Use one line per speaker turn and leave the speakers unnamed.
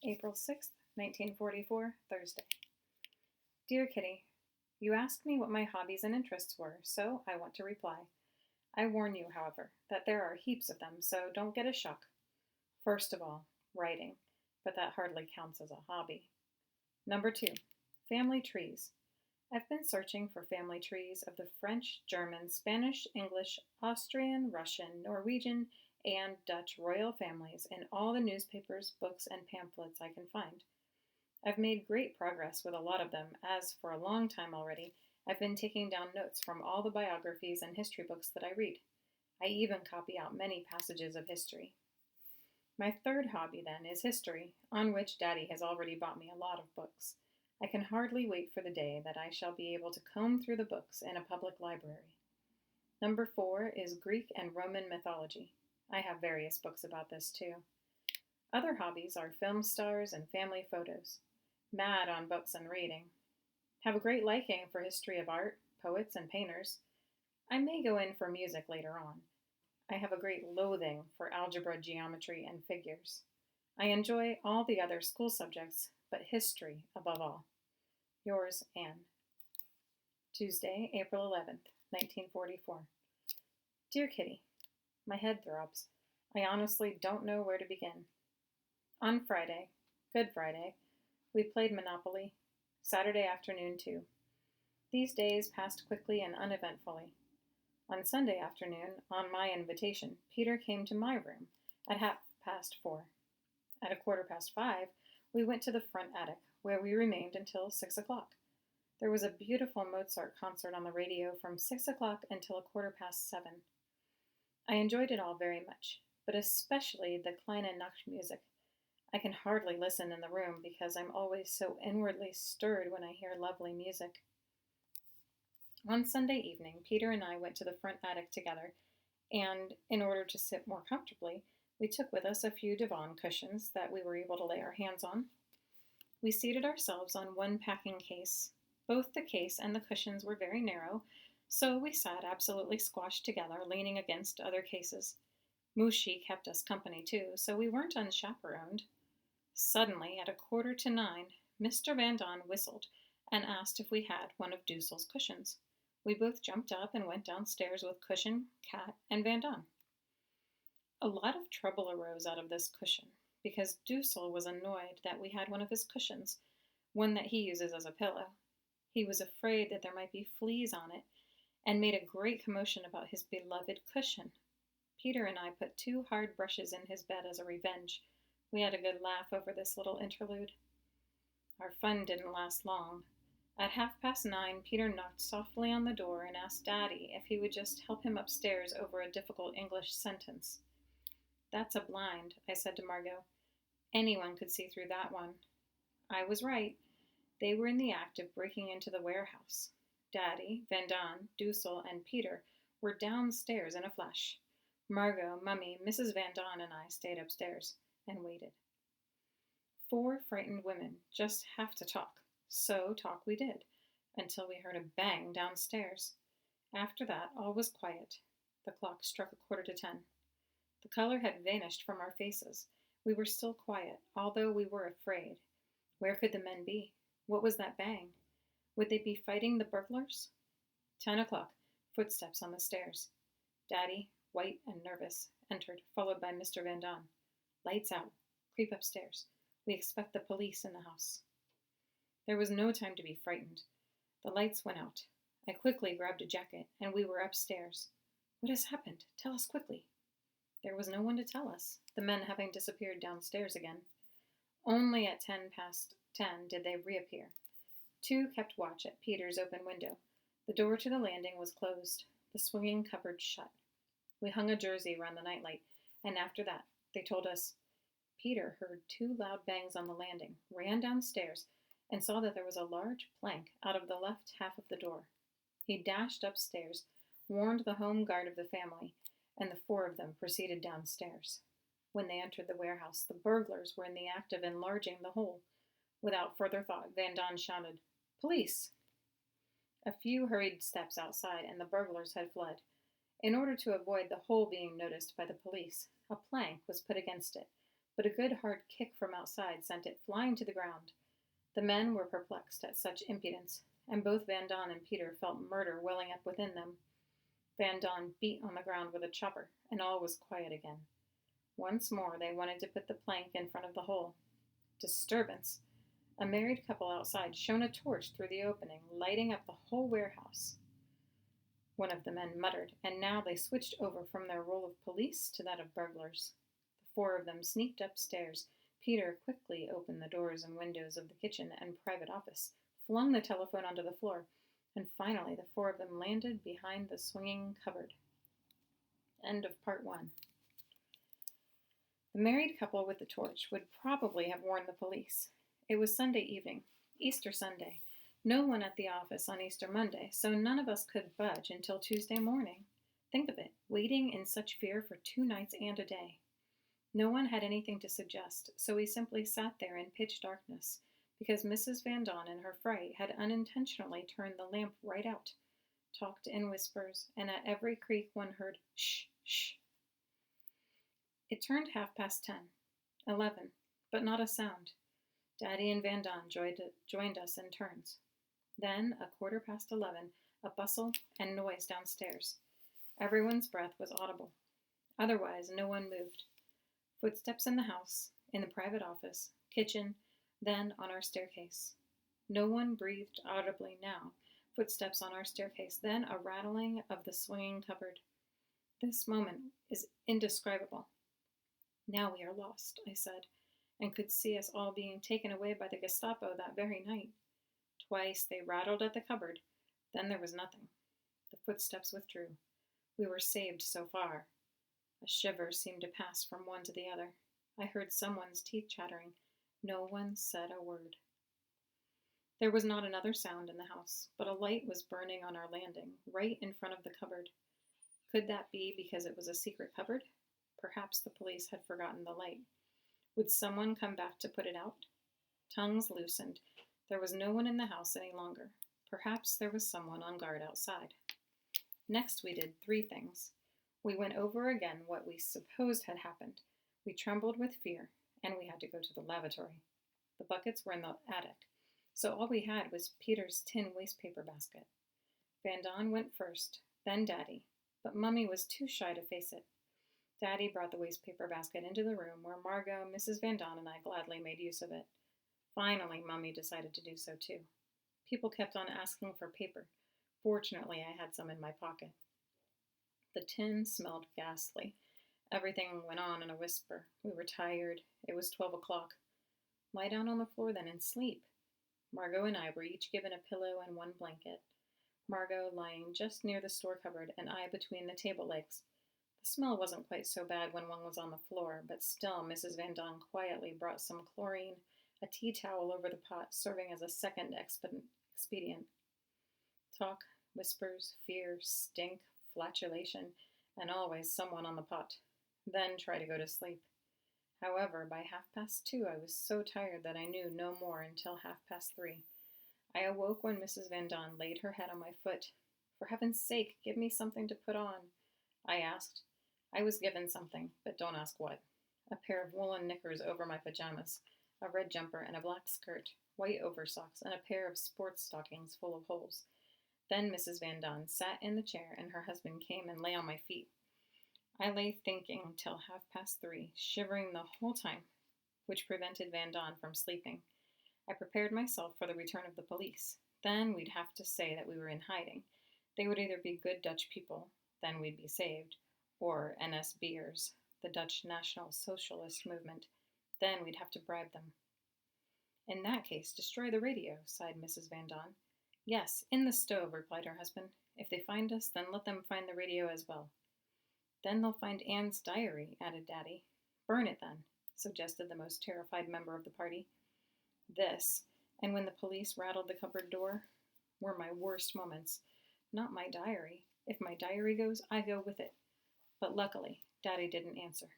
April 6th, 1944, Thursday. Dear Kitty, you asked me what my hobbies and interests were, so I want to reply. I warn you, however, that there are heaps of them, so don't get a shock. First of all, writing, but that hardly counts as a hobby. Number 2, family trees. I've been searching for family trees of the French, German, Spanish, English, Austrian, Russian, Norwegian, and Dutch royal families in all the newspapers, books, and pamphlets I can find. I've made great progress with a lot of them, as for a long time already, I've been taking down notes from all the biographies and history books that I read. I even copy out many passages of history. My third hobby, then, is history, on which Daddy has already bought me a lot of books. I can hardly wait for the day that I shall be able to comb through the books in a public library. Number 4 is Greek and Roman mythology. I have various books about this too. Other hobbies are film stars and family photos. Mad on books and reading. Have a great liking for history of art, poets, and painters. I may go in for music later on. I have a great loathing for algebra, geometry, and figures. I enjoy all the other school subjects, but history above all. Yours, Anne. Tuesday, April 11th, 1944. Dear Kitty, my head throbs. I honestly don't know where to begin. On Friday, Good Friday, we played Monopoly. Saturday afternoon, too. These days passed quickly and uneventfully. On Sunday afternoon, on my invitation, Peter came to my room at 4:30. At 5:15, we went to the front attic, where we remained until 6 o'clock. There was a beautiful Mozart concert on the radio from 6 o'clock until 7:15. I enjoyed it all very much, but especially the Kleine Nacht music. I can hardly listen in the room because I'm always so inwardly stirred when I hear lovely music. On Sunday evening, Peter and I went to the front attic together, and in order to sit more comfortably, we took with us a few divan cushions that we were able to lay our hands on. We seated ourselves on one packing case. Both the case and the cushions were very narrow, so we sat absolutely squashed together, leaning against other cases. Mooshie kept us company too, so we weren't unchaperoned. Suddenly, at 9:15, Mr. Van Don whistled and asked if we had one of Dussel's cushions. We both jumped up and went downstairs with Cushion, Cat, and Van Don. A lot of trouble arose out of this cushion, because Dussel was annoyed that we had one of his cushions, one that he uses as a pillow. He was afraid that there might be fleas on it, and made a great commotion about his beloved cushion. Peter and I put 2 hard brushes in his bed as a revenge. We had a good laugh over this little interlude. Our fun didn't last long. At 9:30, Peter knocked softly on the door and asked Daddy if he would just help him upstairs over a difficult English sentence. "That's a blind," I said to Margot. "Anyone could see through that one." I was right. They were in the act of breaking into the warehouse. Daddy, Van Don, Dussel, and Peter were downstairs in a flash. Margot, Mummy, Mrs. Van Don, and I stayed upstairs and waited. 4 frightened women just have to talk. So talk we did, until we heard a bang downstairs. After that, all was quiet. The clock struck 10:15. The color had vanished from our faces. We were still quiet, although we were afraid. Where could the men be? What was that bang? Would they be fighting the burglars? 10 o'clock, footsteps on the stairs. Daddy, white and nervous, entered, followed by Mr. Van Don. "Lights out. Creep upstairs. We expect the police in the house." There was no time to be frightened. The lights went out. I quickly grabbed a jacket, and we were upstairs. "What has happened? Tell us quickly." There was no one to tell us, the men having disappeared downstairs again. Only at 10:10 did they reappear. 2 kept watch at Peter's open window. The door to the landing was closed, the swinging cupboard shut. We hung a jersey around the nightlight, and after that, they told us. Peter heard 2 loud bangs on the landing, ran downstairs, and saw that there was a large plank out of the left half of the door. He dashed upstairs, warned the home guard of the family, and the 4 of them proceeded downstairs. When they entered the warehouse, the burglars were in the act of enlarging the hole. Without further thought, Van Don shouted, "Police!" A few hurried steps outside, and the burglars had fled. In order to avoid the hole being noticed by the police, a plank was put against it, but a good hard kick from outside sent it flying to the ground. The men were perplexed at such impudence, and both Van Don and Peter felt murder welling up within them. Van Don beat on the ground with a chopper, and all was quiet again. Once more they wanted to put the plank in front of the hole. Disturbance! A married couple outside shone a torch through the opening, lighting up the whole warehouse. One of the men muttered, and now they switched over from their role of police to that of burglars. The four of them sneaked upstairs. Peter quickly opened the doors and windows of the kitchen and private office, flung the telephone onto the floor, and finally the four of them landed behind the swinging cupboard. End of part 1. The married couple with the torch would probably have warned the police. It was Sunday evening, Easter Sunday. No one at the office on Easter Monday, so none of us could budge until Tuesday morning. Think of it, waiting in such fear for 2 nights and a day. No one had anything to suggest, so we simply sat there in pitch darkness, because Mrs. Van Don in her fright had unintentionally turned the lamp right out, talked in whispers, and at every creak one heard, "Shh, shh." It turned 10:30, 11, but not a sound. Daddy and Van Don joined us in turns. Then, 11:15, a bustle and noise downstairs. Everyone's breath was audible. Otherwise, no one moved. Footsteps in the house, in the private office, kitchen, then on our staircase. No one breathed audibly now. Footsteps on our staircase, then a rattling of the swinging cupboard. This moment is indescribable. Now we are lost, I said, and could see us all being taken away by the Gestapo that very night. Twice they rattled at the cupboard, then there was nothing. The footsteps withdrew. We were saved so far. A shiver seemed to pass from one to the other. I heard someone's teeth chattering. No one said a word. There was not another sound in the house, but a light was burning on our landing, right in front of the cupboard. Could that be because it was a secret cupboard? Perhaps the police had forgotten the light. Would someone come back to put it out? Tongues loosened. There was no one in the house any longer. Perhaps there was someone on guard outside. Next we did 3 things. We went over again what we supposed had happened. We trembled with fear, and we had to go to the lavatory. The buckets were in the attic, so all we had was Peter's tin wastepaper basket. Van Don went first, then Daddy, but Mummy was too shy to face it. Daddy brought the wastepaper basket into the room where Margot, Mrs. Van Don, and I gladly made use of it. Finally, Mummy decided to do so too. People kept on asking for paper. Fortunately, I had some in my pocket. The tin smelled ghastly. Everything went on in a whisper. We were tired. It was 12 o'clock. Lie down on the floor then and sleep. Margot and I were each given a pillow and 1 blanket. Margot lying just near the store cupboard and I between the table legs. The smell wasn't quite so bad when one was on the floor, but still Mrs. Van Don quietly brought some chlorine, a tea towel over the pot, serving as a second expedient. Talk, whispers, fear, stink, flatulation, and always someone on the pot. Then try to go to sleep. However, by 2:30, I was so tired that I knew no more until 3:30. I awoke when Mrs. Van Don laid her head on my foot. "For heaven's sake, give me something to put on," I asked. I was given something, but don't ask what. A pair of woolen knickers over my pajamas, a red jumper and a black skirt, white oversocks, and a pair of sports stockings full of holes. Then Mrs. Van Don sat in the chair and her husband came and lay on my feet. I lay thinking till 3:30, shivering the whole time, which prevented Van Don from sleeping. I prepared myself for the return of the police. Then we'd have to say that we were in hiding. They would either be good Dutch people, then we'd be saved, or NSBers, the Dutch National Socialist Movement. Then we'd have to bribe them. "In that case, destroy the radio," sighed Mrs. Van Don. "Yes, in the stove," replied her husband. "If they find us, then let them find the radio as well." "Then they'll find Anne's diary," added Daddy. "Burn it then," suggested the most terrified member of the party. This, and when the police rattled the cupboard door, were my worst moments. Not my diary. If my diary goes, I go with it. But luckily, Daddy didn't answer.